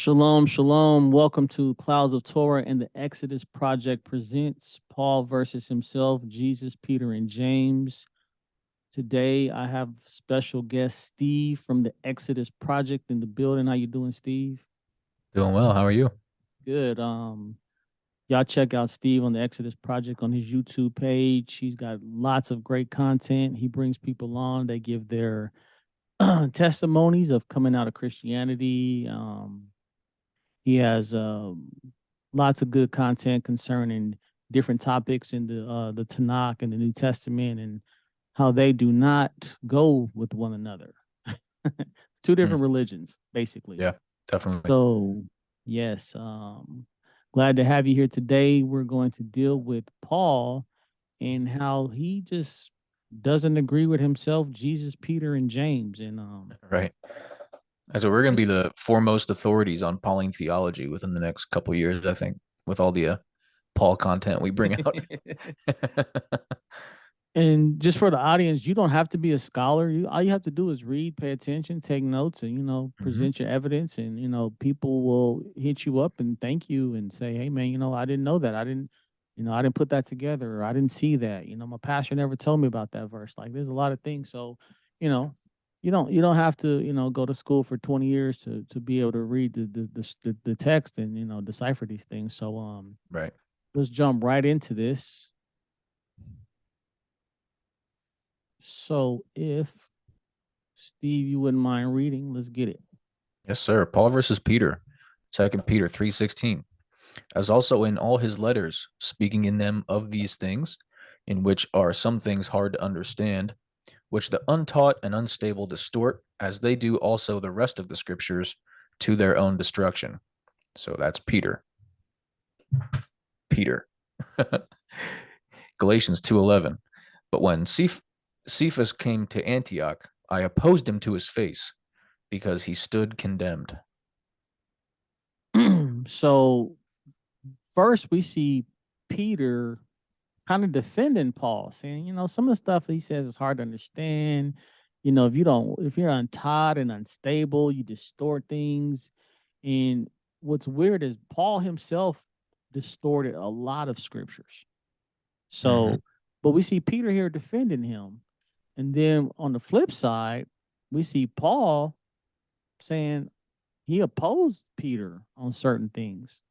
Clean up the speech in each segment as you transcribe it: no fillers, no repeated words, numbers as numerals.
Shalom, shalom. Welcome to Clouds of Torah and the Exodus Project presents Paul versus himself, Jesus, Peter, and James. Today, I have special guest Steve from the Exodus Project in the building. How you doing, Steve? Doing well. How are you? Good. Y'all check out Steve on the Exodus Project on his YouTube page. He's got lots of great content. He brings people on. They give their testimonies of coming out of Christianity. He has lots of good content concerning different topics in the Tanakh and the New Testament and how they do not go with one another. Two Mm, different religions, basically. yeah, definitely. So, yes, glad to have you here today. We're going to deal with Paul and how he just doesn't agree with himself, Jesus, Peter, and James. And Right. And so we're going to be the foremost authorities on Pauline theology within the next couple of years, I think, with all the Paul content we bring out. And just for the audience, you don't have to be a scholar. All you have to do is read, pay attention, take notes, and Mhm. present your evidence. And people will hit you up and thank you and say, "Hey, man, I didn't know that. I didn't put that together, or I didn't see that. My pastor never told me about that verse." Like, there's a lot of things. So, you know, you don't have to go to school for 20 years to be able to read the text and decipher these things. So, Right. let's jump right into this. So, if Steve, you wouldn't mind reading? Let's get it. Yes, sir. Paul versus Peter. 2 Peter 3:16. As also in all his letters, speaking in them of these things, in which are some things hard to understand, which the untaught and unstable distort, as they do also the rest of the scriptures, to their own destruction. So that's Peter. Peter. Galatians 2:11. But when Cephas came to Antioch, I opposed him to his face because he stood condemned. So, first we see Peter kind of defending Paul, saying, some of the stuff he says is hard to understand. If you're untaught and unstable, you distort things. And what's weird is Paul himself distorted a lot of scriptures. Mm-hmm. So, but we see Peter here defending him. And then on the flip side, we see Paul saying he opposed Peter on certain things.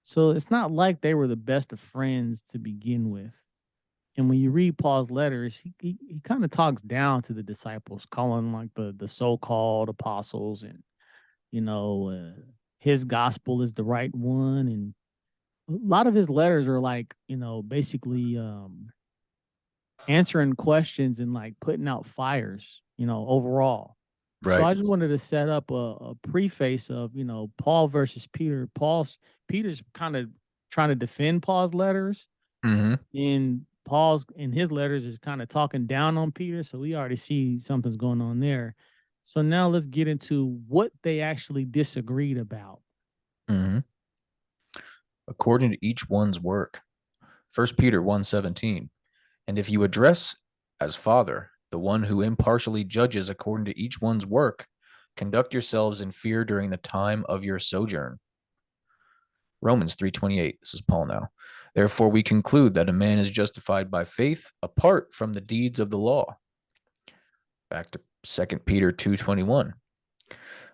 So it's not like they were the best of friends to begin with. And when you read Paul's letters, he kind of talks down to the disciples, calling them like the so-called apostles, and his gospel is the right one. And a lot of his letters are like basically answering questions and like putting out fires, overall. So Right. I just wanted to set up a preface of, Paul versus Peter. Peter's kind of trying to defend Paul's letters, Mm-hmm. and Paul's in his letters is kind of talking down on Peter. So we already see something's going on there. So now let's get into what they actually disagreed about. Mm-hmm. According to each one's work. 1 Peter 1:17. And if you address as Father the one who impartially judges according to each one's work, conduct yourselves in fear during the time of your sojourn. Romans 3:28. This is Paul now. Therefore we conclude that a man is justified by faith apart from the deeds of the law. Back to 2 Peter 2:21.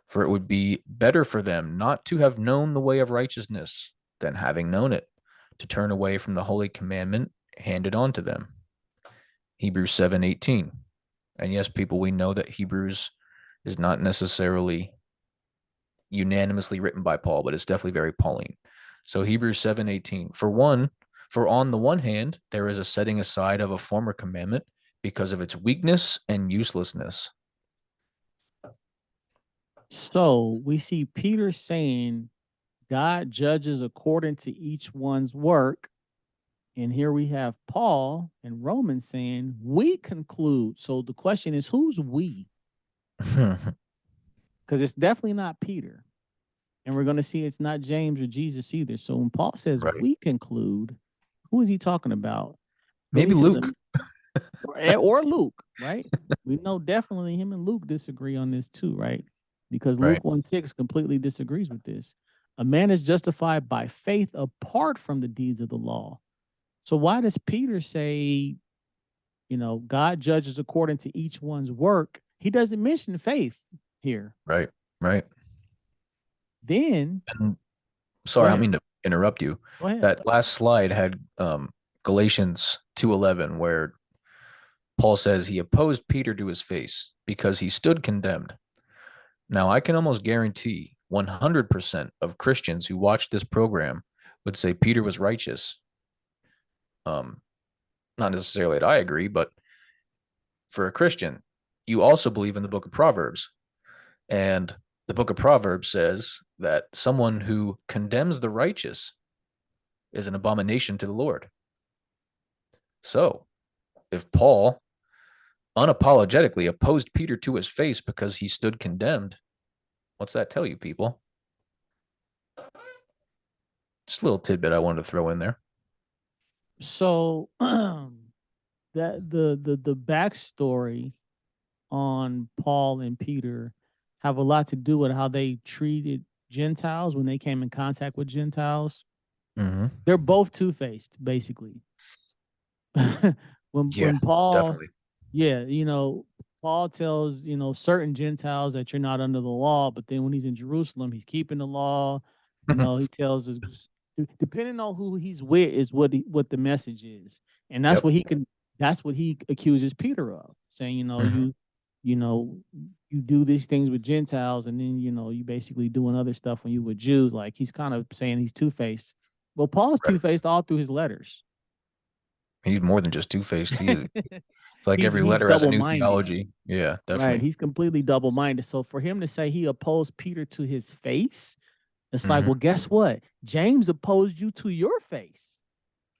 For it would be better for them not to have known the way of righteousness than having known it, to turn away from the holy commandment handed on to them. Hebrews 7:18. And yes, people, we know that Hebrews is not necessarily unanimously written by Paul, but it's definitely very Pauline. So Hebrews 7:18. For on the one hand, there is a setting aside of a former commandment because of its weakness and uselessness. So we see Peter saying God judges according to each one's work. And here we have Paul in Romans saying, we conclude. So the question is, who's we? Because it's definitely not Peter. And we're going to see it's not James or Jesus either. So when Paul says Right. we conclude, who is he talking about? But he Maybe says, Luke. or Luke, right? We know definitely him and Luke disagree on this too, right? Because Right. Luke 1:6 completely disagrees with this. A man is justified by faith apart from the deeds of the law. So why does Peter say, God judges according to each one's work? He doesn't mention faith here. Right. Right. Then, And go sorry, I don't ahead. mean to interrupt you. Go ahead. That last slide had Galatians 2:11, where Paul says he opposed Peter to his face because he stood condemned. Now, I can almost guarantee 100% of Christians who watch this program would say Peter was righteous. Not necessarily that I agree, but for a Christian, you also believe in the book of Proverbs. And the book of Proverbs says that someone who condemns the righteous is an abomination to the Lord. So, if Paul unapologetically opposed Peter to his face because he stood condemned, what's that tell you, people? Just a little tidbit I wanted to throw in there. So that the backstory on Paul and Peter have a lot to do with how they treated Gentiles when they came in contact with Gentiles. Mm-hmm. They're both two-faced, basically. when Paul, definitely. yeah, Paul tells, certain Gentiles that you're not under the law, but then when he's in Jerusalem, he's keeping the law. He tells us, depending on who he's with, is what the message is, and that's Yep. what he accuses Peter of, saying, Mhm. you do these things with Gentiles, and then you basically doing other stuff when you with Jews. Like, he's kind of saying he's two-faced. Well, Paul's Right. two-faced all through his letters. He's more than just two-faced. It's like every He's letter has a new double-minded. theology. Yeah, Right. definitely. He's completely double-minded. So for him to say he opposed Peter to his face, it's like, Mhm. well, guess what? James opposed you to your face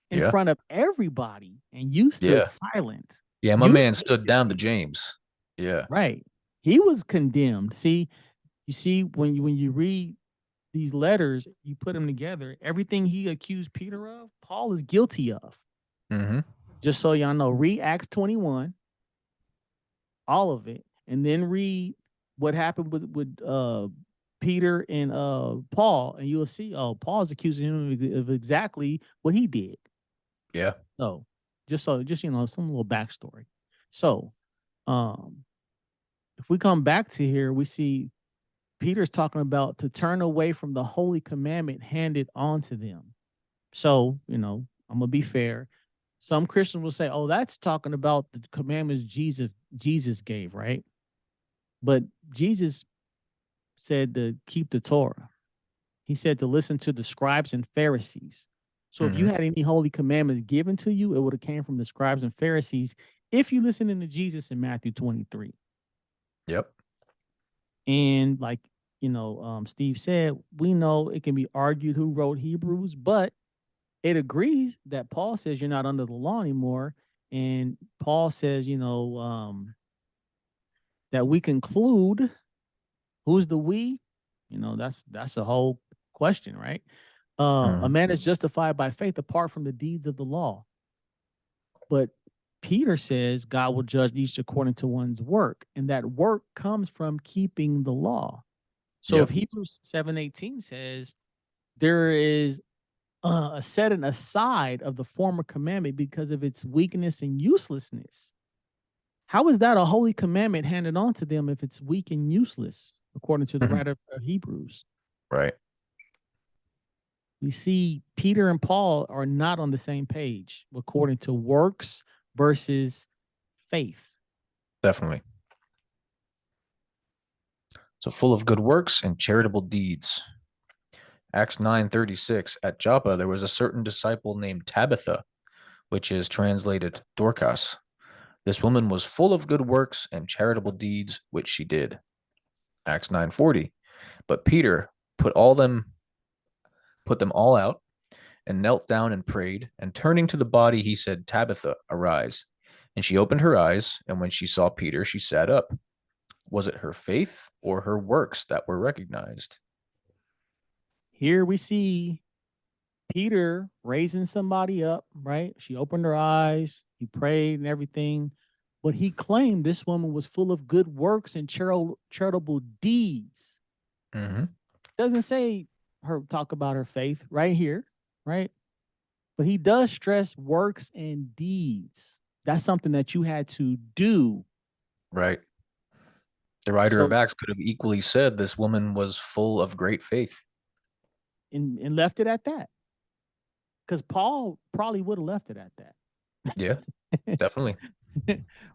in Yeah. front of everybody, and you stood Yeah. silent. Yeah, my You man stood hated down to Peter. James. Yeah. Right. He was condemned. You see, when you read these letters, you put them together, everything he accused Peter of, Paul is guilty of. Mhm. Just so y'all know, read Acts 21, all of it, and then read what happened with Peter and Paul, and you'll see, Paul's accusing him of exactly what he did. Yeah. So just some little backstory. So um if we come back to here, we see Peter's talking about to turn away from the holy commandment handed on to them. So, I'm gonna be fair. Some Christians will say, "Oh, that's talking about the commandments Jesus gave, right?" But Jesus said to keep the Torah. He said to listen to the scribes and Pharisees. So if you Mhm. had any holy commandments given to you, it would have came from the scribes and Pharisees if you listen to Jesus in Matthew 23. Yep. And like, Steve said, we know it can be argued who wrote Hebrews, but it agrees that Paul says you're not under the law anymore. And Paul says, that we conclude. Who's the we? That's a whole question, right? A Mhm. man is justified by faith apart from the deeds of the law. But Peter says God will judge each according to one's work, and that work comes from keeping the law. So if Yep. Hebrews 7:18 says there is a setting aside of the former commandment because of its weakness and uselessness, how is that a holy commandment handed on to them if it's weak and useless, according to the Mhm. writer of Hebrews? Right. We see Peter and Paul are not on the same page according to works versus faith. Definitely. So full of good works and charitable deeds. Acts 9:36. At Joppa there was a certain disciple named Tabitha, which is translated Dorcas. This woman was full of good works and charitable deeds which she did. Acts 9:40. But Peter put them all out and knelt down and prayed, and turning to the body he said, Tabitha, arise. And she opened her eyes, and when she saw Peter, she sat up. Was it her faith or her works that were recognized? Here we see Peter raising somebody up, right? She opened her eyes, he prayed and everything, but he claimed this woman was full of good works and charitable deeds. Mm-hmm. Doesn't say her talk about her faith right here, right? But he does stress works and deeds. That's something that you had to do. Right. The writer of So Acts could have equally said this woman was full of great faith. and left it at that. Because Paul probably would have left it at Yeah, that. definitely.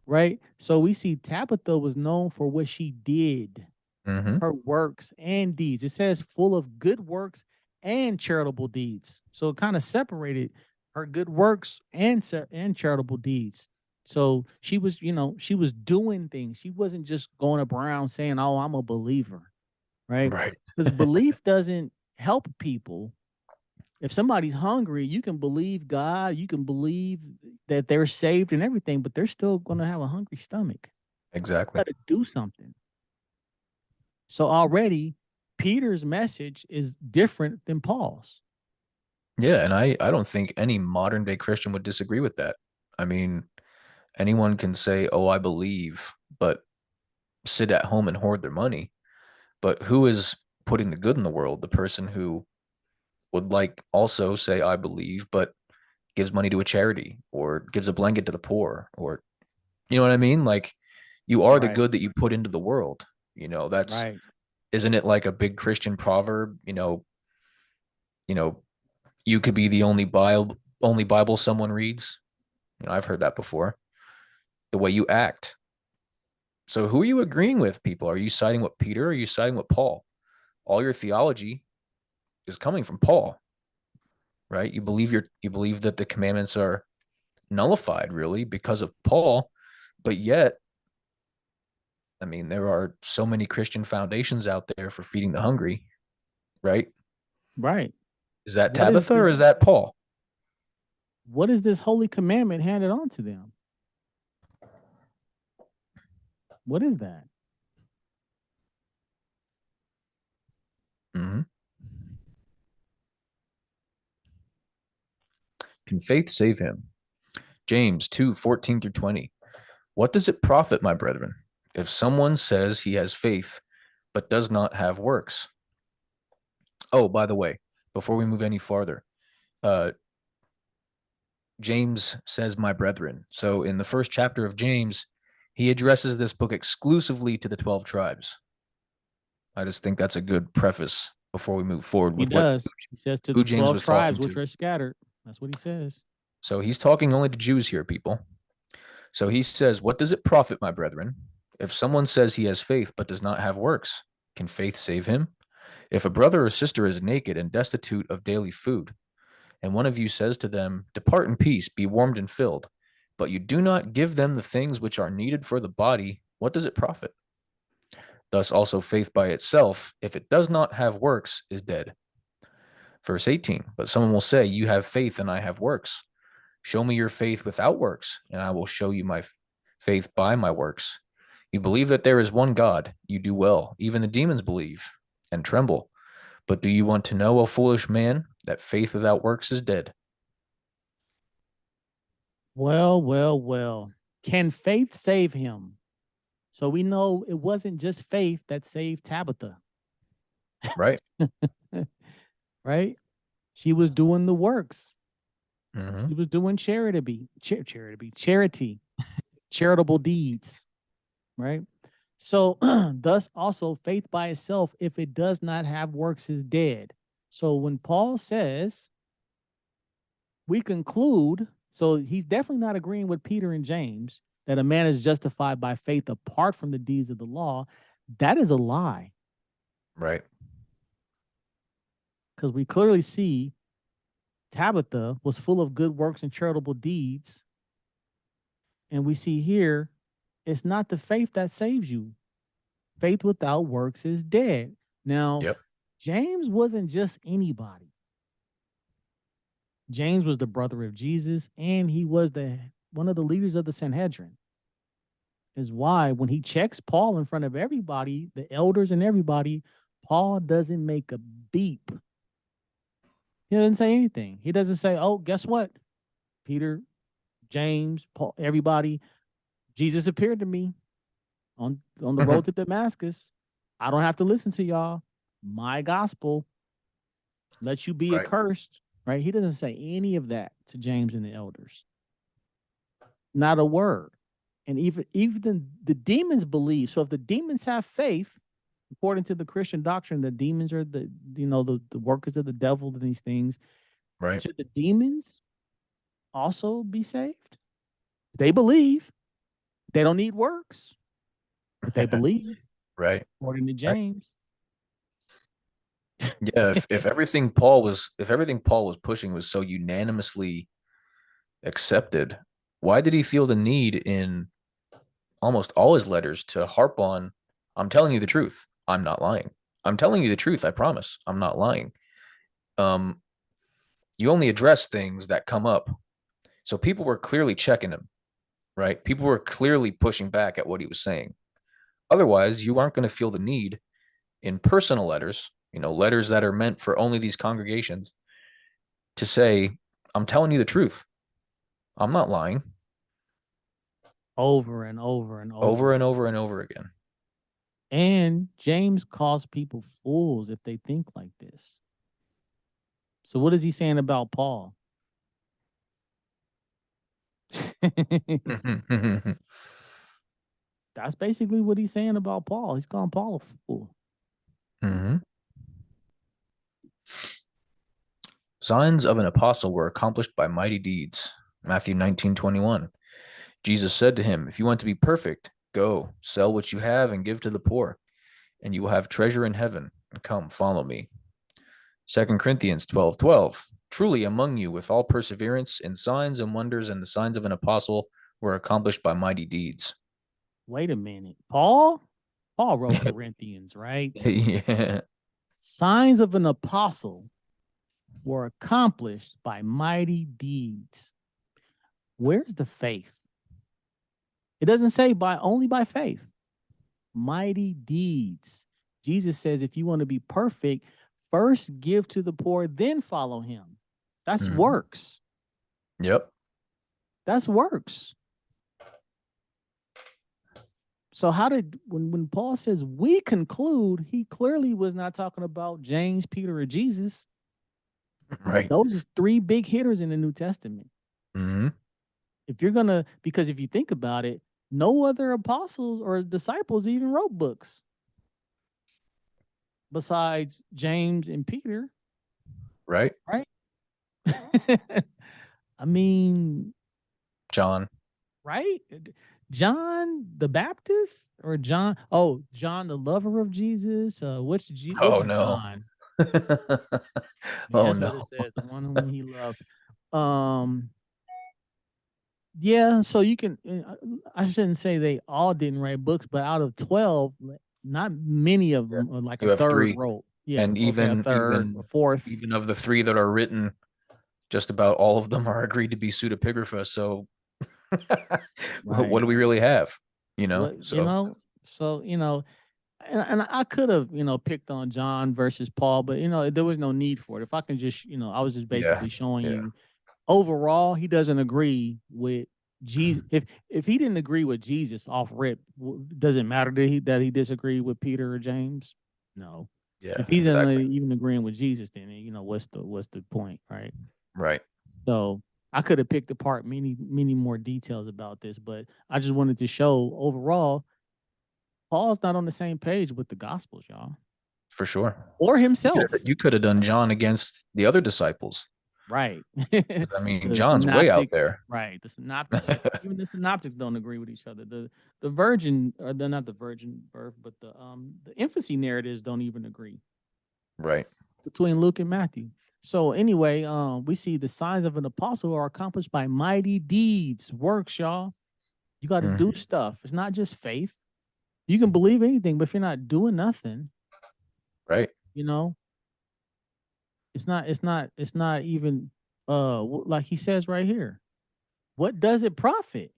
Right? So we see Tabitha was known for what she did, Hmm. her works and deeds. It says full of good works and charitable deeds. So it kind of separated her good works and charitable deeds. So she was, she was doing things. She wasn't just going around saying, "Oh, I'm a believer," right? Right. Because belief doesn't help people. If somebody's hungry, you can believe God, you can believe that they're saved and everything, but they're still going to have a hungry stomach. Exactly. Got to do something. So already Peter's message is different than Paul's. Yeah, and I don't think any modern day Christian would disagree with that. I mean, anyone can say, "Oh, I believe," but sit at home and hoard their money. But who is putting the good in the world? The person who would like also say, "I believe," but gives money to a charity or gives a blanket to the poor, or you know what I mean? Like, you are the Right. good that you put into the world. That's Right. isn't it like a big Christian proverb? You know, you could be the only Bible someone reads. I've heard that before. The way you act. So who are you agreeing with, people? Are you siding with Peter or are you siding with Paul? All your theology is coming from Paul, right? You believe that the commandments are nullified really because of Paul, but yet, I mean, there are so many Christian foundations out there for feeding the hungry, right? Right. Is that What is Tabitha or is this? that Paul? What is this holy commandment handed on to them? What is that? Mm-hmm. Can faith save him? James 2:14-20. What does it profit, my brethren, if someone says he has faith but does not have works? Oh, by the way, before we move any farther, uh, James says, my brethren. So in the first chapter of James, he addresses this book exclusively to the 12 tribes. I just think that's a good preface before we move forward He with what does. He says to the who James 12 was tribes talking which to. are scattered. That's what he says. So he's talking only to Jews here, people. So he says, what does it profit, my brethren, if someone says he has faith but does not have works? Can faith save him? If a brother or sister is naked and destitute of daily food, and one of you says to them, depart in peace, be warmed and filled, but you do not give them the things which are needed for the body, what does it profit? Thus also faith by itself, if it does not have works, is dead. Verse 18, but someone will say, you have faith and I have works. Show me your faith without works, and I will show you my faith by my works. You believe that there is one God, you do well. Even the demons believe and tremble. But do you want to know, O foolish man, that faith without works is dead? Well, well, well. Can faith save him? So we know it wasn't just faith that saved Tabitha, Right? right? She was doing the works. Mm-hmm. She was doing charity, charitable deeds, right? So, thus also faith by itself, if it does not have works, is dead. So when Paul says, we conclude, so he's definitely not agreeing with Peter and James that a man is justified by faith apart from the deeds of the law. That is a lie, Right. because we clearly see Tabitha was full of good works and charitable deeds. And we see here, it's not the faith that saves you. Faith without works is dead. Now, Yep. James wasn't just anybody. James was the brother of Jesus, and he was the one of the leaders of the Sanhedrin. Is why when he checks Paul in front of everybody, the elders and everybody, Paul doesn't make a beep. He doesn't say anything. He doesn't say, "Oh, guess what? Peter, James, Paul, everybody, Jesus appeared to me on the road to Damascus. I don't have to listen to y'all. My gospel." let you be Right. accursed, right? He doesn't say any of that to James and the elders. Not a word. And even the demons believe. So if the demons have faith, according to the Christian doctrine, the demons are the workers of the devil and these things. Right. Should the demons also be saved? They believe. They don't need works, but they believe, Right. according to Right. James. Yeah. If everything Paul was pushing was so unanimously accepted, why did he feel the need in almost all his letters to harp on, I'm telling you the truth. I'm not lying. I'm telling you the truth. I promise. I'm not lying. Um, you only address things that come up. So people were clearly checking him, right? People were clearly pushing back at what he was saying. Otherwise, you aren't going to feel the need in personal letters, letters that are meant for only these congregations, to say, I'm telling you the truth. I'm not lying, Over and over and over. over and over and over again. And James calls people fools if they think like this. So what is he saying about Paul? That's basically what he's saying about Paul. He's calling Paul a fool. Mm-hmm. Signs of an apostle were accomplished by mighty deeds. Matthew 19:21. Jesus said to him, if you want to be perfect, go, sell what you have and give to the poor, and you will have treasure in heaven. And come, follow me. 2 Corinthians 12:12. Truly among you with all perseverance in signs and wonders, and the signs of an apostle were accomplished by mighty deeds. Wait a minute. Paul wrote Corinthians, right? Yeah. Signs of an apostle were accomplished by mighty deeds. Where's the faith? It doesn't say only by faith. Mighty deeds. Jesus says if you want to be perfect, first give to the poor, then follow him. That's works. Yep. That's works. So how did when Paul says we conclude, he clearly was not talking about James, Peter, or Jesus. Right. Those are three big hitters in the New Testament. Mm-hmm. Because if you think about it, no other apostles or disciples even wrote books besides James and Peter, Right. right? I mean, John. right? John the Baptist or John? Oh, John the lover of Jesus. Which Oh no. John? Yeah, Oh that's what it no. says. The one whom he loved. Um, yeah. So you can. I shouldn't say they all didn't write books, but out of 12, not many of Yeah. them, or like You a have third three. wrote. Yeah. And Okay, a even third, a even fourth. even of the three that are written, just about all of them are agreed to be pseudepigrapha. So what Right. do we really have? What So So and I could have picked on John versus Paul, but there was no need for it. If I can just I was just yeah. basically showing Yeah. you overall he doesn't agree with Jesus. If he didn't agree with Jesus off rip, does it matter that he disagreed with Peter or James? No. Yeah. If he doesn't Exactly. even agreeing with Jesus, then what's the point, right? Right. So I could have picked apart many more details about this, but I just wanted to show overall Paul's not on the same page with the Gospels, y'all, For sure. or You could himself. have, you could have done John against the other disciples. Right. 'Cause, I mean, The John's way out synoptics, there. right. The synoptics, even the synoptics don't agree with each other. The virgin, or they're not the virgin birth, but the infancy narratives don't even agree Right. between Luke and Matthew. So anyway, we see the signs of an apostle are accomplished by mighty deeds, works, y'all. You got to do Mhm. stuff. It's not just faith. You can believe anything, but if you're not doing nothing, Right. you know, it's not even like he says right here. What does it profit?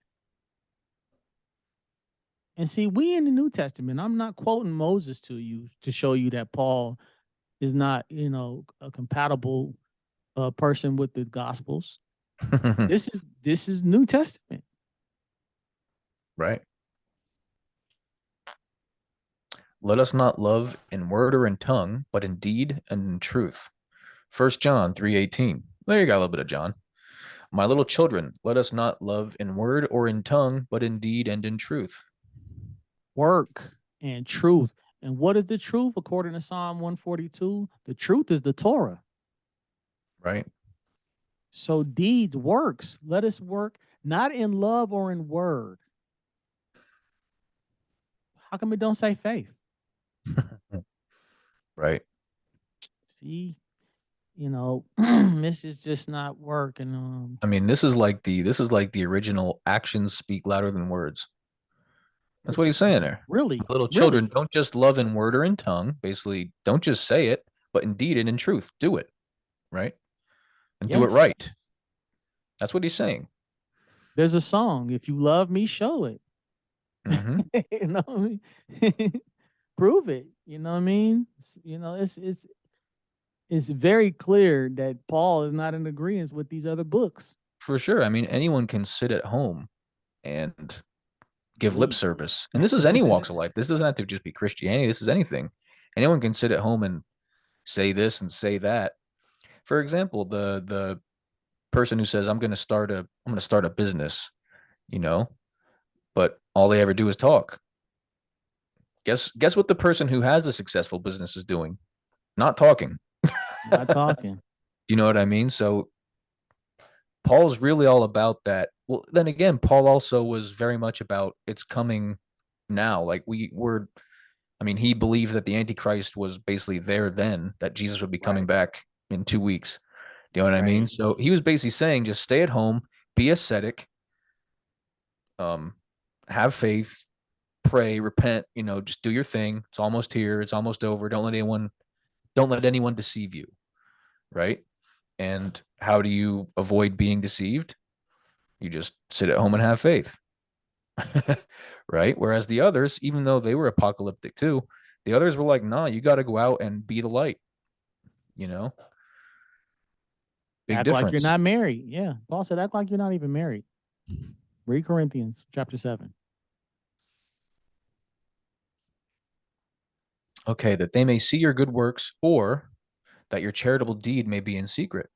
And see, we in the New Testament, I'm not quoting Moses to you to show you that Paul is not, a compatible person with the Gospels. This is New Testament. Right. Let us not love in word or in tongue, but in deed and in truth. First John 3:18. There you got a little bit of John. My little children, let us not love in word or in tongue, but in deed and in truth. Work and truth. And what is the truth according to Psalm 142? The truth is the Torah. Right? So deeds, works. Let us work not in love or in word. How come it don't say faith? Right. See, this is just not working. I mean, this is like the original actions speak louder than words. That's what he's saying there. My Really, little children, really, don't just love in word or in tongue. Basically, don't just say it, but in deed and in truth. Do it. Right? And do it yes. right. That's what he's saying. There's a song. If you love me, show it. Mm-hmm. you know, what I mean? Prove it. You know what I mean? It's very clear that Paul is not in agreement with these other books. For sure. I mean, anyone can sit at home and give lip Sleep. service. And this is any walks of life. This doesn't have to just be Christianity. This is anything. Anyone can sit at home and say this and say that. For example, the person who says I'm going to start a business, you know, but all they ever do is talk. Guess what the person who has a successful business is doing? Not talking. Not talking. Do you know what I mean? So Paul's really all about that. Well, then again, Paul also was very much about it's coming now. Like I mean, he believed that the Antichrist was basically there then, that Jesus would be coming Right. back in 2 weeks. Do you know what I mean? Right. So he was basically saying just stay at home, be ascetic, um, have faith, pray, repent, just do your thing. It's almost here, it's almost over. Don't let anyone deceive you, right? And how do you avoid being deceived? You just sit at home and have faith. Right? Whereas the others, even though they were apocalyptic too, the others were like, nah, you got to go out and be the light, you know? Big Act like you're difference. not married. Yeah. Paul said, act like you're not even married. Read Corinthians chapter 7. Okay, that they may see your good works, or that your charitable deed may be in secret.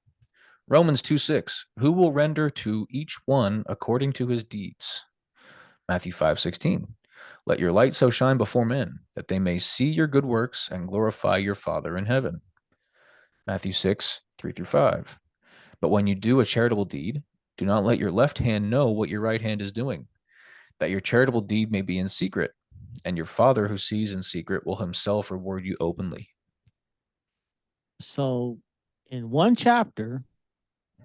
Romans 2:6. Who will render to each one according to his deeds? Matthew 5:16. Let your light so shine before men that they may see your good works and glorify your Father in heaven. Matthew 6:3 through 5. But when you do a charitable deed, do not let your left hand know what your right hand is doing, that your charitable deed may be in secret, and your Father who sees in secret will himself reward you openly. So in one chapter,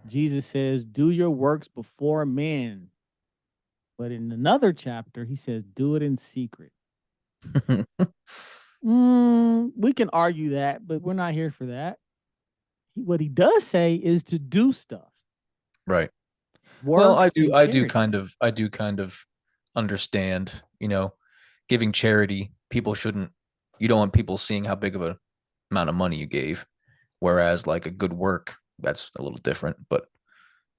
Jesus says, do your works before men. But in another chapter, he says, do it in secret. We can argue that, but we're not here for that. What he does say is to do stuff, Right. Well, I works do and I do charity. kind of I do kind of understand, giving charity, people shouldn't you don't want people seeing how big of a amount of money you gave. Whereas like a good work, that's a little different. But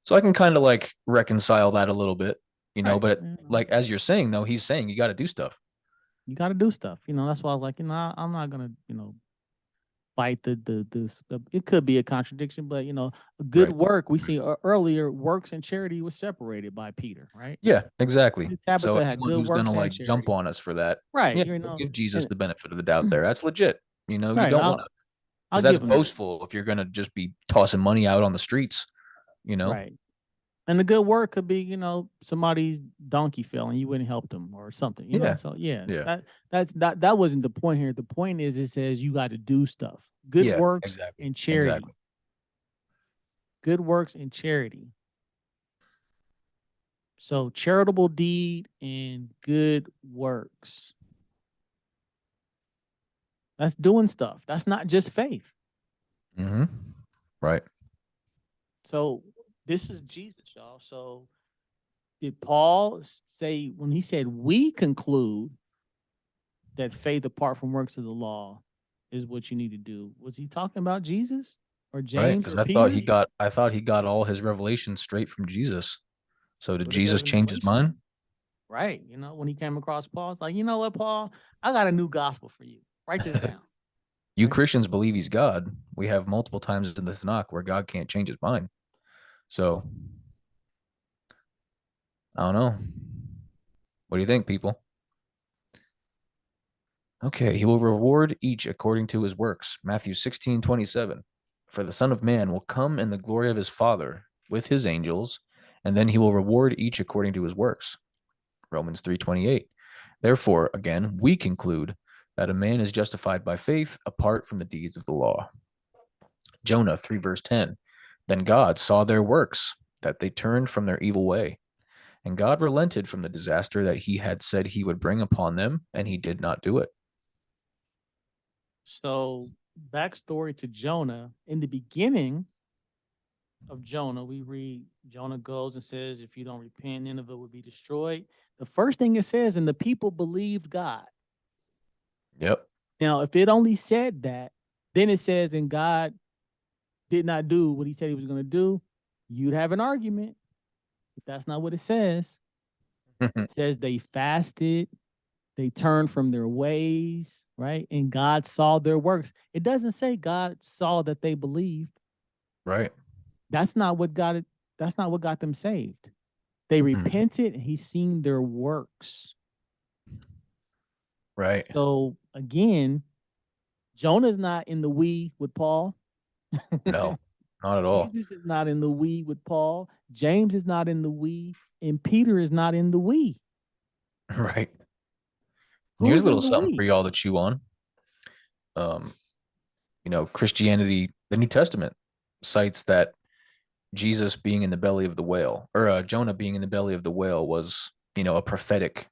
so I can kind of like reconcile that a little bit, Right. but like as you're saying though, he's saying you got to do stuff. You got to do stuff. That's why I was like, I'm not gonna, fight it could be a contradiction, but a good Right. work we see earlier, works and charity was separated by Peter, right? Yeah, exactly. So Tabitha had anyone good who's gonna works and like jump charity, on us for that, right? yeah, we'll give Jesus And the benefit of the doubt there. That's legit. You right, don't want to I'll because that's give him that, boastful if you're gonna just be tossing money out on the streets, you know? right? And the good work could be, somebody's donkey fell and you wouldn't help them or something, Yeah. So yeah, Yeah. that wasn't the point here. The point is, it says you got to do stuff, good Yeah, works exactly. and charity, Exactly. good works and charity. So charitable deed and good works. That's doing stuff. That's not just faith. Mm-hmm. Right. So this is Jesus, y'all. So did Paul say when he said we conclude that faith apart from works of the law is what you need to do? Was he talking about Jesus or Right. James Because or I Peter? thought he got all his revelations straight from Jesus. So That's did what it says Jesus in change his Galatians. mind? Right. When he came across Paul, it's like, you know what, Paul? I got a new gospel for you. Write this down. You right? Christians believe he's God. We have multiple times in the Tanakh where God can't change his mind. So I don't know. What do you think, people? Okay, he will reward each according to his works. Matthew 16:27. For the Son of Man will come in the glory of his Father with his angels, and then he will reward each according to his works. Romans 3:28. Therefore, again, we conclude that a man is justified by faith apart from the deeds of the law. Jonah 3 verse 10. Then God saw their works, that they turned from their evil way. And God relented from the disaster that he had said he would bring upon them, and he did not do it. So, backstory to Jonah. In the beginning of Jonah, we read Jonah goes and says, "If you don't repent, Nineveh will be destroyed." The first thing it says, and the people believed God. Yep. Now, if it only said that, then it says, and God did not do what he said he was going to do, you'd have an argument. But that's not what it says. It says they fasted, they turned from their ways, right? And God saw their works. It doesn't say God saw that they believed. Right. That's not what got them saved. They Mhm. repented and he's seen their works. Right. So again, Jonah's not in the we with Paul. No, not at all. Jesus is not in the we with Paul. James is not in the we, and Peter is not in the we. Right. And here's a Who's little in the something for we? y'all to chew on. Um, Christianity, the New Testament cites that Jesus being in the belly of the whale, or Jonah being in the belly of the whale was, a prophetic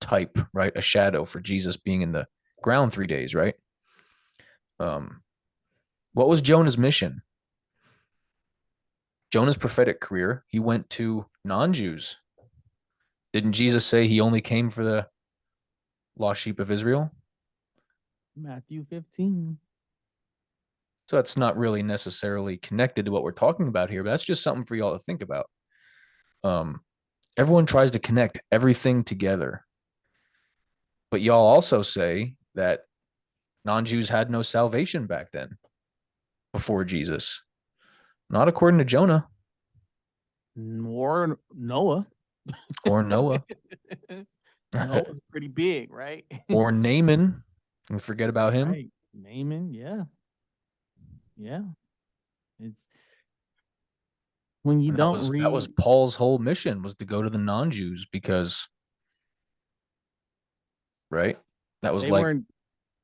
type, right? A shadow for Jesus being in the ground 3 days, right? Um, what was Jonah's mission? Jonah's prophetic career, he went to non-Jews. Didn't Jesus say he only came for the lost sheep of Israel? Matthew 15. So that's not really necessarily connected to what we're talking about here, but that's just something for y'all to think about. Um, Everyone tries to connect everything together, but y'all also say that non-Jews had no salvation back then before Jesus. Not according to Jonah Or Noah. or Noah Noah's pretty big, right? or Naaman. And forget about him. Right. Naaman, yeah. Yeah. It's when you And that don't was that was read, Paul's whole mission was to go to the non-Jews because, right? That was they like, weren't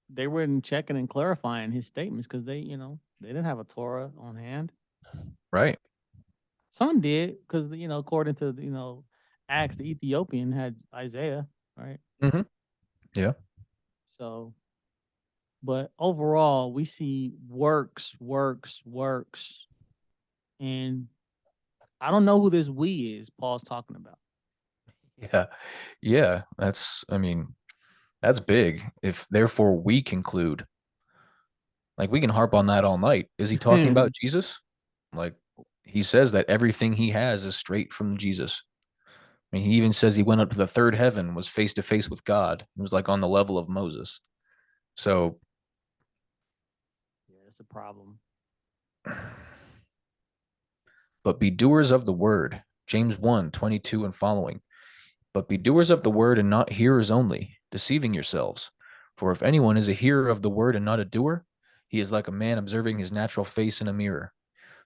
they weren't checking and clarifying his statements because they didn't have a Torah on hand. right. Some did because according to Acts, the Ethiopian had Isaiah, right? Mm-hmm. Yeah. So, but overall, we see works, works, works, and I don't know who this we is Paul's talking about. Yeah. Yeah. That's big. If therefore we conclude, like, we can harp on that all night. Is he talking about Jesus? Like, he says that everything he has is straight from Jesus. I mean, he even says he went up to the third heaven, was face to face with God. He was like on the level of Moses. So, Yeah, it's a problem. but be doers of the word. James 1:22 and following. But be doers of the word and not hearers only, deceiving yourselves. For if anyone is a hearer of the word and not a doer, he is like a man observing his natural face in a mirror.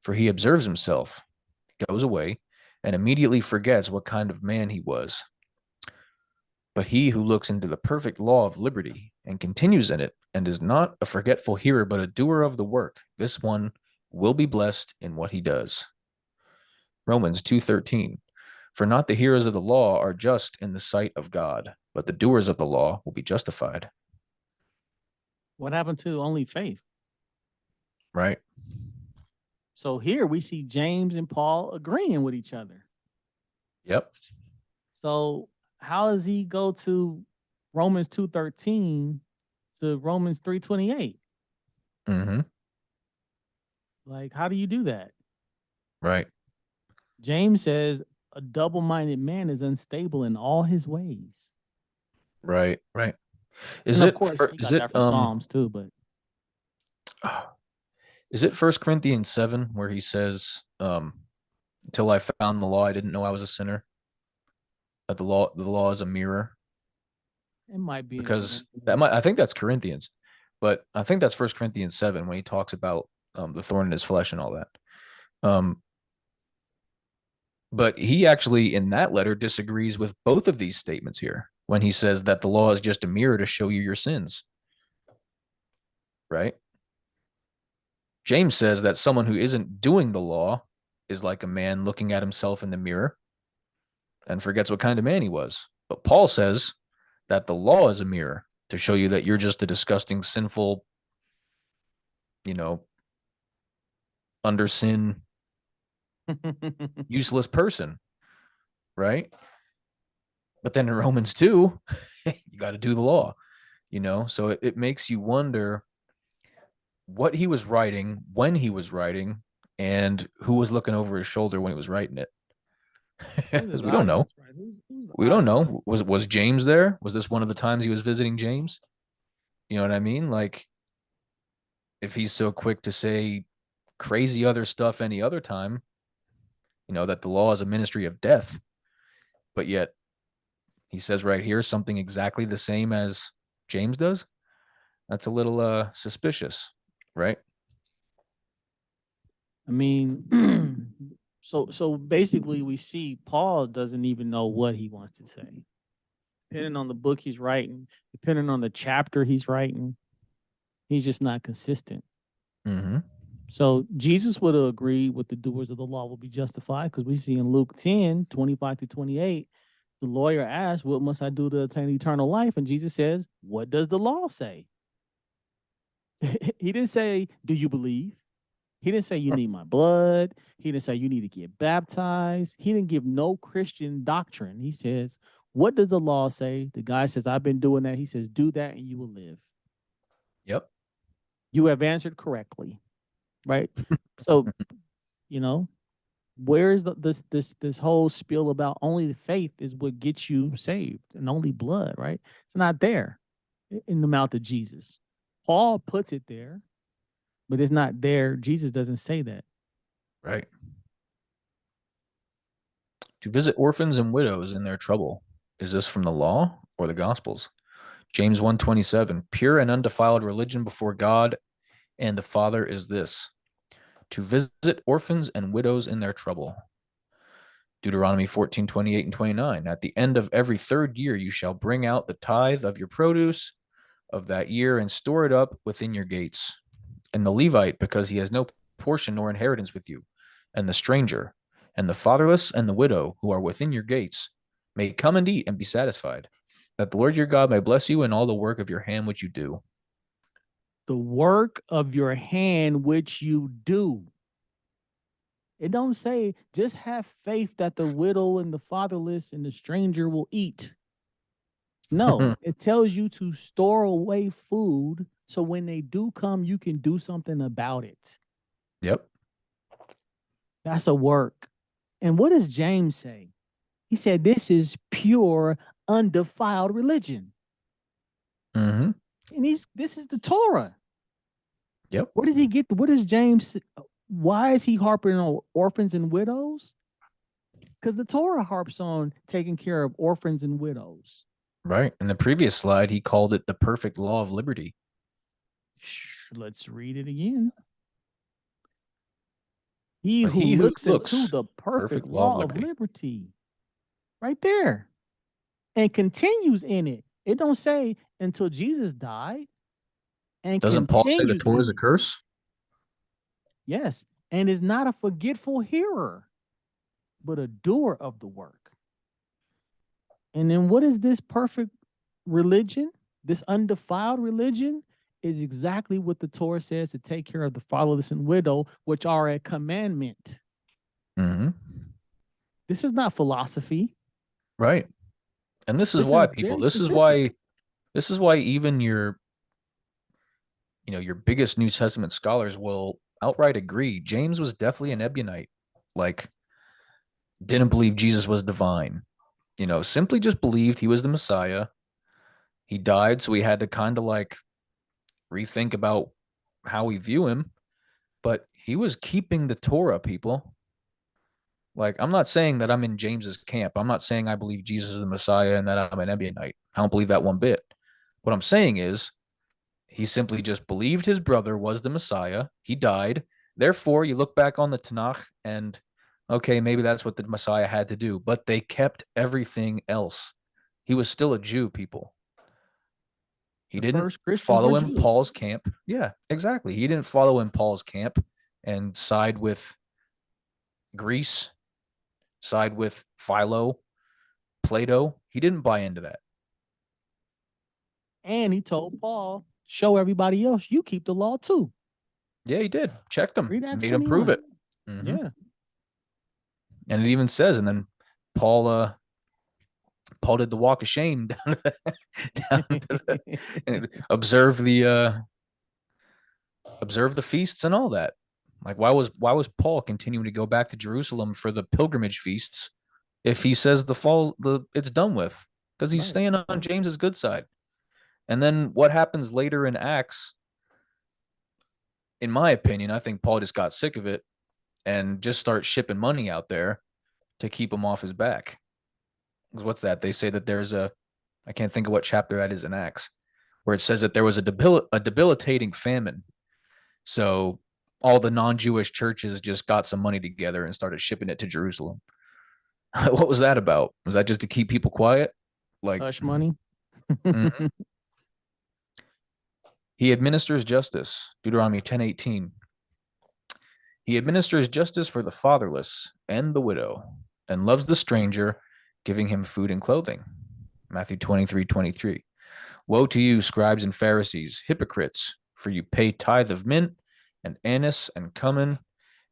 For he observes himself, goes away, and immediately forgets what kind of man he was. But he who looks into the perfect law of liberty and continues in it, and is not a forgetful hearer, but a doer of the work, this one will be blessed in what he does. Romans 2:13. For not the hearers of the law are just in the sight of God, but the doers of the law will be justified. What happened to only faith? Right? So here we see James and Paul agreeing with each other. Yep. So how does he go to Romans 2:13 to Romans 3:28? Mm-hmm. Like, how do you do that? Right. James says a double-minded man is unstable in all his ways. Right. Right. And Is of it course, for he is got it that from Psalms too, but Is it First Corinthians 7 where he says, until I found the law, I didn't know I was a sinner? That the law is a mirror? It might be in Because Corinthians. I think that's Corinthians, but I think that's First Corinthians 7 when he talks about the thorn in his flesh and all that. Um, but he actually in that letter disagrees with both of these statements here when he says that the law is just a mirror to show you your sins, right? James says that someone who isn't doing the law is like a man looking at himself in the mirror and forgets what kind of man he was. But Paul says that the law is a mirror to show you that you're just a disgusting, sinful, you know, under sin, useless person, right? But then in Romans 2, you got to do the law, So it makes you wonder what he was writing, when he was writing, and who was looking over his shoulder when he was writing it. Who's Because his we don't know. audience, right? Who's the We don't audience? know. Was James there? Was this one of the times he was visiting James? You know what I mean? Like, if he's so quick to say crazy other stuff any other time, that the law is a ministry of death, but yet he says right here something exactly the same as James does. That's a little suspicious, right? I mean, so basically we see Paul doesn't even know what he wants to say. Depending on the book he's writing, depending on the chapter he's writing, he's just not consistent. Mm-hmm. So Jesus would have agreed with the doers of the law will be justified, because we see in Luke 10, 25 to 28, the lawyer asks, what must I do to attain eternal life? And Jesus says, what does the law say? He didn't say, do you believe? He didn't say you need my blood. He didn't say you need to get baptized. He didn't give no Christian doctrine. He says, what does the law say? The guy says, I've been doing that. He says, do that and you will live. Yep. You have answered correctly. Right? So, where is this whole spiel about only the faith is what gets you saved and only blood, right? It's not there in the mouth of Jesus. Paul puts it there, but it's not there. Jesus doesn't say that. Right. To visit orphans and widows in their trouble. Is this from the law or the gospels? James 1:27, pure and undefiled religion before God and the Father is this, to visit orphans and widows in their trouble. Deuteronomy 14:28 and 29, at the end of every third year you shall bring out the tithe of your produce of that year and store it up within your gates. And the Levite, because he has no portion nor inheritance with you, and the stranger, and the fatherless, and the widow who are within your gates, may come and eat and be satisfied, that the Lord your God may bless you in all the work of your hand which you do. The work of your hand which you do. It don't say just have faith that the widow and the fatherless and the stranger will eat. No, it tells you to store away food so when they do come, you can do something about it. Yep. That's a work. And what does James say? He said, this is pure, undefiled religion. Mm-hmm. And this is the Torah. Yep. Where does he get? What does James? Why is he harping on orphans and widows? Because the Torah harps on taking care of orphans and widows. Right. In the previous slide, he called it the perfect law of liberty. Let's read it again. He who looks into the perfect law of liberty. Right there. And continues in it. It don't say until Jesus died. And doesn't Paul say the Torah is a curse? Yes. And is not a forgetful hearer, but a doer of the work. And then what is this perfect religion? This undefiled religion is exactly what the Torah says, to take care of the fatherless and widow, which are a commandment. Mm-hmm. This is not philosophy. Right. And this is why people, this is why even your biggest New Testament scholars will outright agree James was definitely an Ebionite. Like, didn't believe Jesus was divine. Simply just believed he was the Messiah. He died, so we had to kind of like rethink about how we view him. but he was keeping the Torah, people. Like, I'm not saying that I'm in James's camp. I'm not saying I believe Jesus is the Messiah and that I'm an Ebionite. I don't believe that one bit. What I'm saying is he simply just believed his brother was the Messiah. He died. Therefore, you look back on the Tanakh and okay, maybe that's what the Messiah had to do, but they kept everything else. He was still a Jew, people. He The didn't first Christians were follow in Jews. Paul's camp. Yeah, exactly. He didn't follow in Paul's camp and side with Greece, side with Philo, Plato. He didn't buy into that. And he told Paul, show everybody else you keep the law too. Yeah, he did. Checked him, Read Acts made him prove 21. it. Mm-hmm. Yeah. And it even says, and then Paul did the walk of shame down to the and observe the feasts and all that. Like, why was Paul continuing to go back to Jerusalem for the pilgrimage feasts if he says it's done with? Because he's Right. staying on James's good side. And then what happens later in Acts? In my opinion, I think Paul just got sick of it and just starts shipping money out there to keep him off his back. What's that? They say that I can't think of what chapter that is in Acts, where it says that there was a debilitating famine. So all the non-Jewish churches just got some money together and started shipping it to Jerusalem. What was that about? Was that just to keep people quiet? Like, Hush money. mm-hmm. He administers justice. Deuteronomy 10:18. He administers justice for the fatherless and the widow, and loves the stranger, giving him food and clothing. Matthew 23:23. Woe to you, scribes and Pharisees, hypocrites, for you pay tithe of mint and anise and cumin,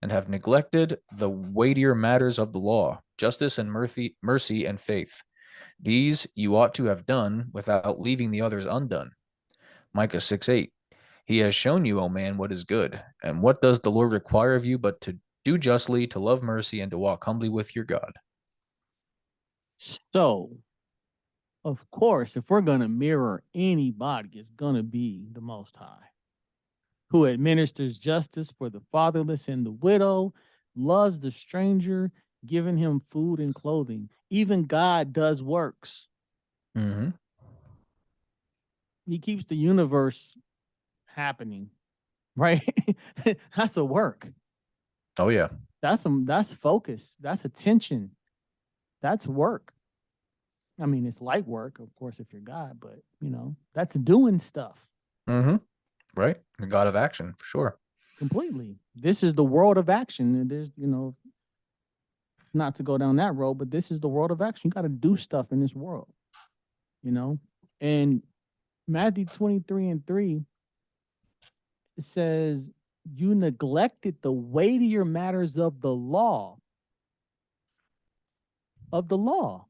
and have neglected the weightier matters of the law, justice and mercy and faith. These you ought to have done without leaving the others undone. Micah 6:8. He has shown you, O man, what is good. And what does the Lord require of you but to do justly, to love mercy, and to walk humbly with your God? So, of course, if we're going to mirror anybody, it's going to be the Most High, who administers justice for the fatherless and the widow, loves the stranger, giving him food and clothing. Even God does works. Mm-hmm. He keeps the universe happening, right? That's a work. Oh, yeah. That's focus. That's attention. That's work. I mean, it's light work, of course, if you're God, but that's doing stuff. Mm-hmm. Right? The God of action, for sure. Completely. This is the world of action. And there's, not to go down that road, but this is the world of action. You got to do stuff in this world, And Matthew 23:3, it says, you neglected the weightier matters of the law. Of the law.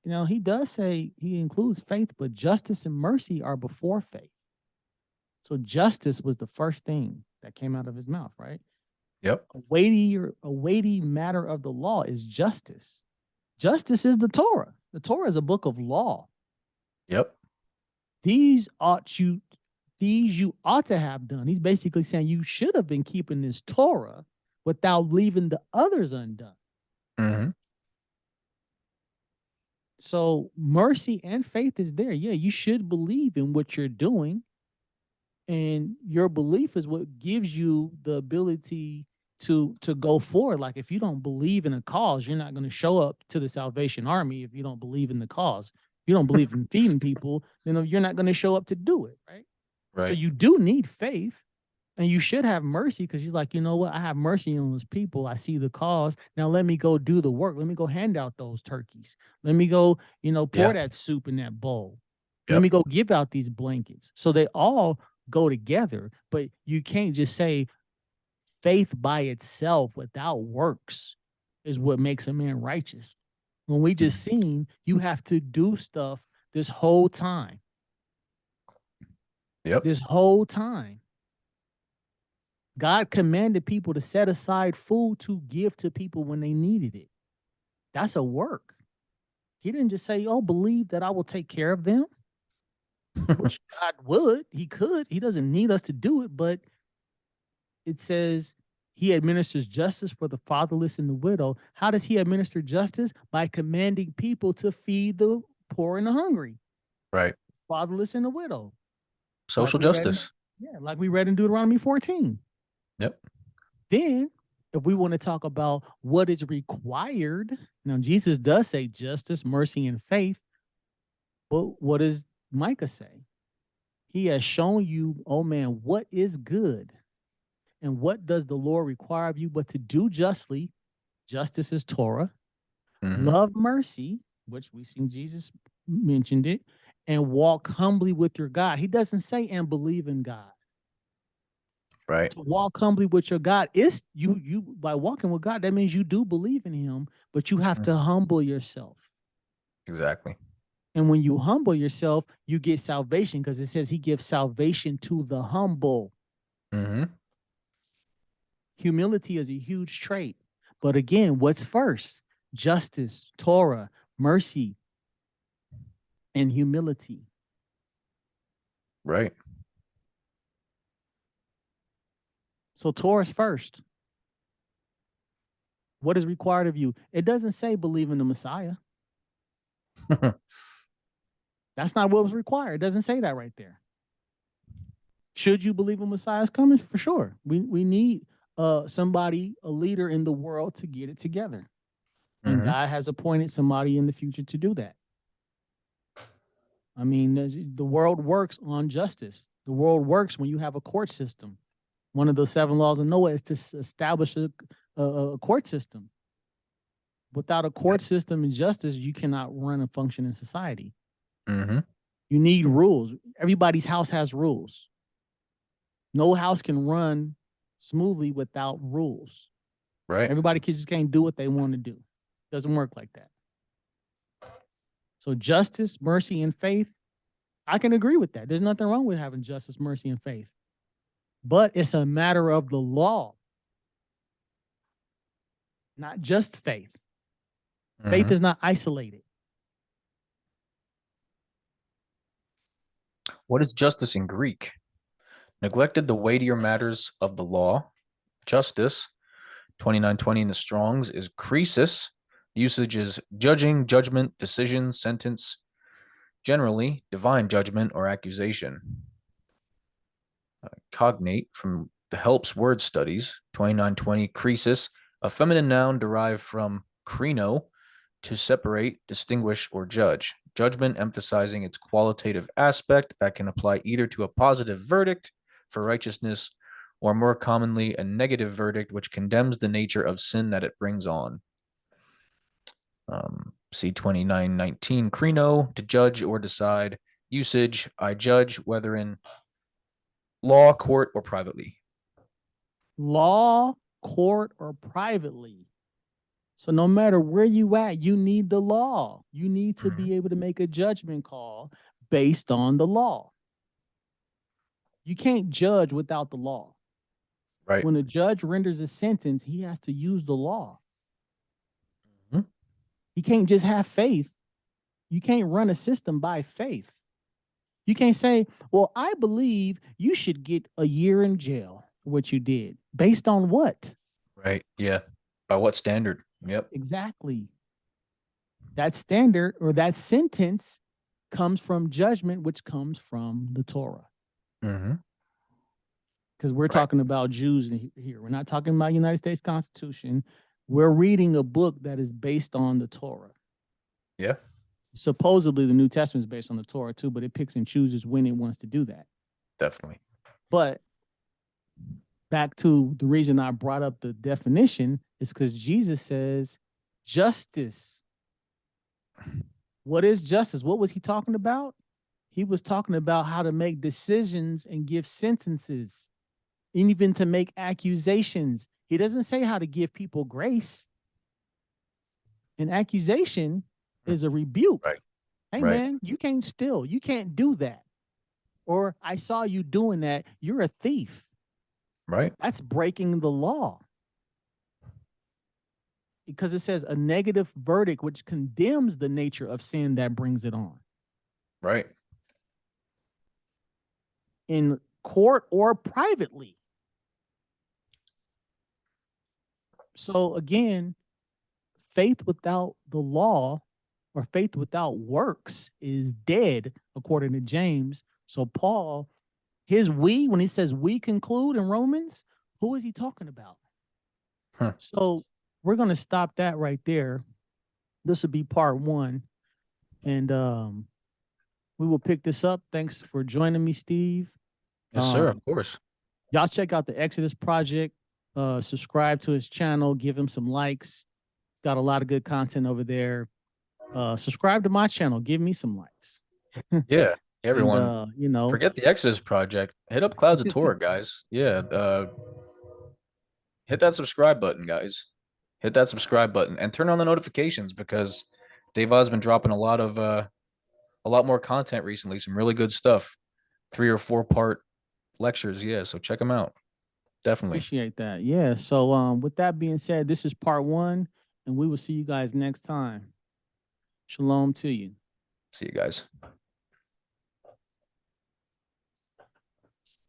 He does say he includes faith, but justice and mercy are before faith. So justice was the first thing that came out of his mouth, right? Yep. A weighty matter of the law is justice. Justice is the Torah. The Torah is a book of law. Yep. These you ought to have done. He's basically saying you should have been keeping this Torah without leaving the others undone. Mm-hmm. So mercy and faith is there. Yeah, you should believe in what you're doing. And your belief is what gives you the ability to go forward. Like if you don't believe in a cause, you're not going to show up to the Salvation Army if you don't believe in the cause. If you don't believe in feeding people, you're not going to show up to do it, right? Right. So you do need faith, and you should have mercy because you're like, you know what? I have mercy on those people. I see the cause. Now let me go do the work. Let me go hand out those turkeys. Let me go, pour that soup in that bowl. Let me go give out these blankets. So they all go together, but you can't just say faith by itself without works is what makes a man righteous. When we just seen, you have to do stuff this whole time. Yep. This whole time. God commanded people to set aside food to give to people when they needed it. That's a work. He didn't just say, oh, believe that I will take care of them. Which God would. He could. He doesn't need us to do it, but it says he administers justice for the fatherless and the widow. How does he administer justice? By commanding people to feed the poor and the hungry, Right. fatherless and the widow. Like Social we read in, justice. yeah, like we read in Deuteronomy 14. Yep. Then, if we want to talk about what is required, now Jesus does say justice, mercy, and faith. But what does Micah say? He has shown you, oh man, what is good and what does the Lord require of you but to do justly. Justice is Torah, Mm-hmm. love mercy, which we seen Jesus mentioned it, and walk humbly with your God. He doesn't say and believe in God. Right. To walk humbly with your God is you by walking with God, that means you do believe in him, but you have to humble yourself. Exactly. And when you humble yourself, you get salvation because it says he gives salvation to the humble. Mm-hmm. Humility is a huge trait. But again, what's first? Justice, Torah, mercy, and humility. Right. So Torah's first. What is required of you? It doesn't say believe in the Messiah. That's not what was required. It doesn't say that right there. Should you believe a Messiah is coming? For sure. We need somebody, a leader in the world to get it together. And Mm-hmm. God has appointed somebody in the future to do that. I mean, the world works on justice. The world works when you have a court system. One of the 7 laws of Noah is to establish a court system. Without a court system and justice, you cannot run a function in society. Mm-hmm. You need rules. Everybody's house has rules. No house can run smoothly without rules. Right. Everybody just can't do what they want to do. Doesn't work like that. So justice, mercy, and faith, I can agree with that. There's nothing wrong with having justice, mercy, and faith. But it's a matter of the law, not just faith. Faith Mm-hmm. is not isolated. What is justice in Greek? Neglected the weightier matters of the law. Justice, 2920 in the Strongs, is krisis. The usage is judging, judgment, decision, sentence, generally divine judgment or accusation. Cognate from the Helps Word Studies, 2920, krisis, a feminine noun derived from krino, to separate, distinguish, or judge. Judgment emphasizing its qualitative aspect that can apply either to a positive verdict for righteousness or more commonly a negative verdict which condemns the nature of sin that it brings on. See 2919 krino, to judge or decide. Usage, I judge whether in law, court, or privately. Law, court, or privately. So no matter where you at, you need the law. You need to be able to make a judgment call based on the law. You can't judge without the law. Right. When a judge renders a sentence, he has to use the law. Mhm. He can't just have faith. You can't run a system by faith. You can't say, well, I believe you should get a year in jail for what you did. Based on what? Right. Yeah. By what standard? Yep. Exactly. That standard or that sentence comes from judgment, which comes from the Torah. Mm-hmm. Because we're Right. talking about Jews here. We're not talking about United States Constitution. We're reading a book that is based on the Torah. Yeah. Supposedly the New Testament is based on the Torah too, but it picks and chooses when it wants to do that. Definitely. But back to the reason I brought up the definition is because Jesus says justice. What is justice? What was he talking about? He was talking about how to make decisions and give sentences, and even to make accusations. He doesn't say how to give people grace. An accusation is a rebuke. Right. Hey, Right. man, you can't steal. You can't do that. Or I saw you doing that. You're a thief. Right. That's breaking the law. Because it says a negative verdict, which condemns the nature of sin that brings it on. Right. In court or privately. So again, faith without the law or faith without works is dead, according to James. So Paul, his we, when he says we conclude in Romans, who is he talking about? Huh. So we're going to stop that right there. This will be part one. And we will pick this up. Thanks for joining me, Steve. Yes, sir. Of course. Y'all check out the Exodus Project. Subscribe to his channel. Give him some likes. Got a lot of good content over there. Subscribe to my channel. Give me some likes. Yeah. Everyone, And, you know, forget the Exodus Project. Hit up Clouds of Torah, guys. Yeah. Hit that subscribe button, guys. Hit that subscribe button and turn on the notifications because Deva's been dropping a lot more content recently. Some really good stuff. 3 or 4 part lectures. Yeah. So check them out. Definitely. appreciate that. Yeah. So with that being said, this is part one, and we will see you guys next time. Shalom to you. See you guys.